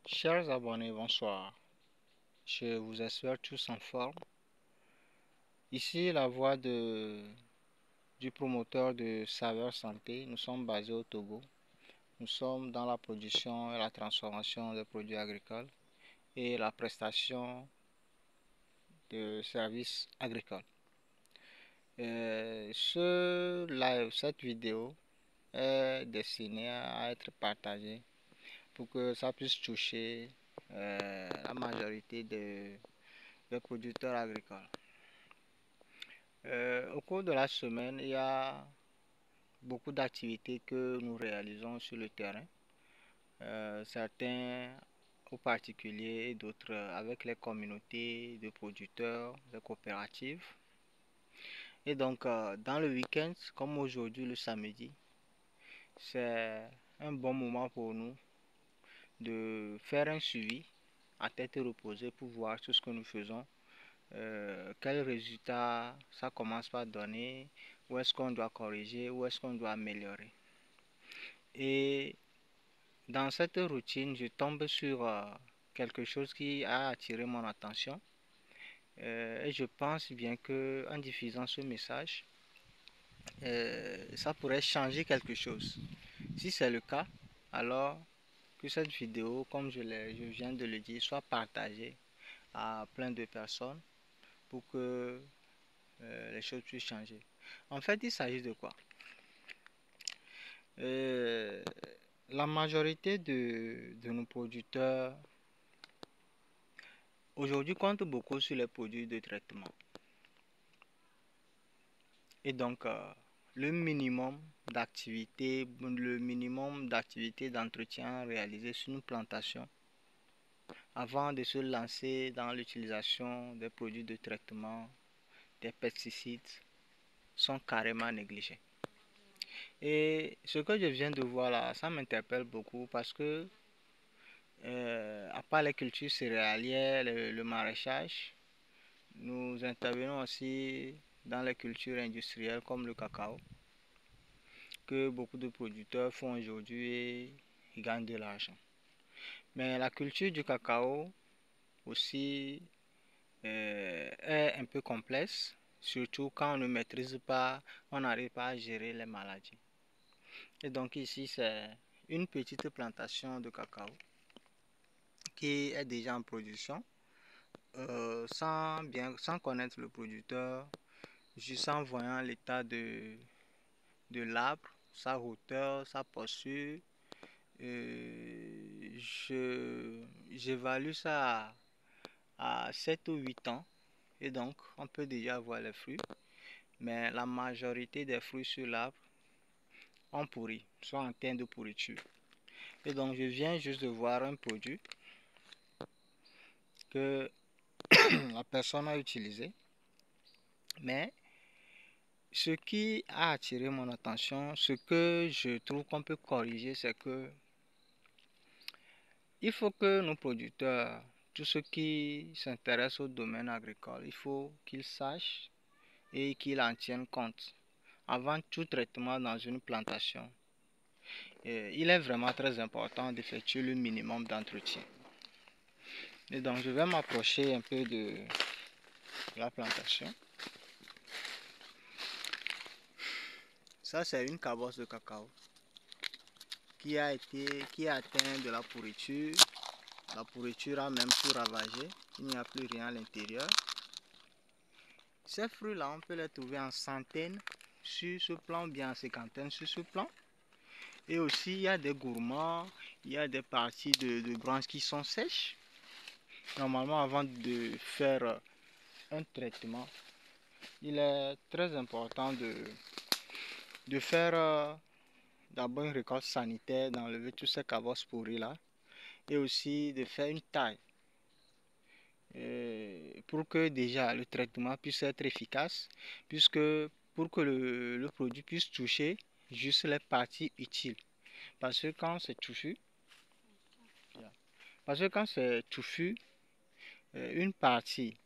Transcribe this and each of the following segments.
Chers abonnés, bonsoir. Je vous espère tous en forme. Ici, la voix du promoteur de Saveur Santé. Nous sommes basés au Togo. Nous sommes dans la production et la transformation des produits agricoles et la prestation de services agricoles. Cette vidéo est destinée à être partagée pour que ça puisse toucher la majorité des producteurs agricoles. Au cours de la semaine, il y a beaucoup d'activités que nous réalisons sur le terrain. Certains au particulier et d'autres avec les communautés de producteurs, les coopératives. Et donc, dans le week-end, comme aujourd'hui le samedi, c'est un bon moment pour nous de faire un suivi à tête reposée pour voir tout ce que nous faisons. Quels résultats ça commence par donner, où est-ce qu'on doit corriger, où est-ce qu'on doit améliorer. Et dans cette routine, je tombe sur quelque chose qui a attiré mon attention. Et je pense bien que en diffusant ce message, ça pourrait changer quelque chose. Si c'est le cas, alors que cette vidéo, comme je viens de le dire, soit partagée à plein de personnes pour que les choses puissent changer. En fait, il s'agit de quoi? La majorité de nos producteurs aujourd'hui comptent beaucoup sur les produits de traitement. Et donc, le minimum d'activité d'entretien réalisé sur une plantation avant de se lancer dans l'utilisation des produits de traitement, des pesticides, sont carrément négligés. Et ce que je viens de voir là, ça m'interpelle beaucoup parce que, à part les cultures céréalières, le maraîchage, nous intervenons aussi dans les cultures industrielles comme le cacao, que beaucoup de producteurs font aujourd'hui et ils gagnent de l'argent. Mais la culture du cacao aussi est un peu complexe, surtout quand on ne maîtrise pas, on n'arrive pas à gérer les maladies. Et donc ici, c'est une petite plantation de cacao qui est déjà en production, sans connaître le producteur, juste en voyant l'état de l'arbre, sa hauteur, sa posture. J'évalue ça à 7 ou 8 ans et donc on peut déjà voir les fruits, mais la majorité des fruits sur l'arbre ont pourri, sont en train de pourriture. Et donc je viens juste de voir un produit que la personne a utilisé, mais ce qui a attiré mon attention, ce que je trouve qu'on peut corriger, c'est que il faut que nos producteurs, tous ceux qui s'intéressent au domaine agricole, il faut qu'ils sachent et qu'ils en tiennent compte avant tout traitement dans une plantation. Il est vraiment très important d'effectuer le minimum d'entretien. Et donc je vais m'approcher un peu de la plantation. Ça c'est une cabosse de cacao qui a atteint de la pourriture. La pourriture a même tout ravagé. Il n'y a plus rien à l'intérieur. Ces fruits-là, on peut les trouver en centaines sur ce plan, bien en cinquantaine sur ce plan. Et aussi, il y a des gourmands, il y a des parties de branches qui sont sèches. Normalement, avant de faire un traitement, il est très important de faire d'abord une récolte sanitaire, d'enlever tous ces cabosses pourries là, et aussi de faire une taille pour que déjà le traitement puisse être efficace, puisque pour que le produit puisse toucher juste les parties utiles. Parce que quand c'est touffu, une partie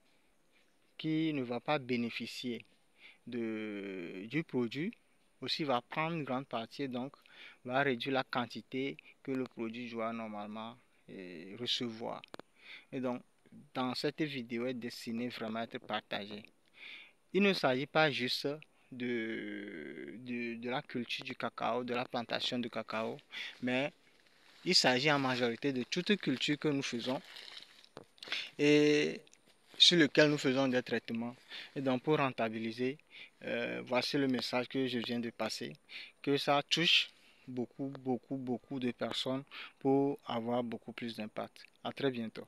qui ne va pas bénéficier du produit aussi va prendre une grande partie, donc va réduire la quantité que le produit doit normalement recevoir. Et donc, dans cette vidéo est destinée vraiment à être partagée. Il ne s'agit pas juste de la culture du cacao, de la plantation du cacao, mais il s'agit en majorité de toute culture que nous faisons et sur lequel nous faisons des traitements. Et donc pour rentabiliser, voici le message que je viens de passer, que ça touche beaucoup de personnes pour avoir beaucoup plus d'impact. À très bientôt.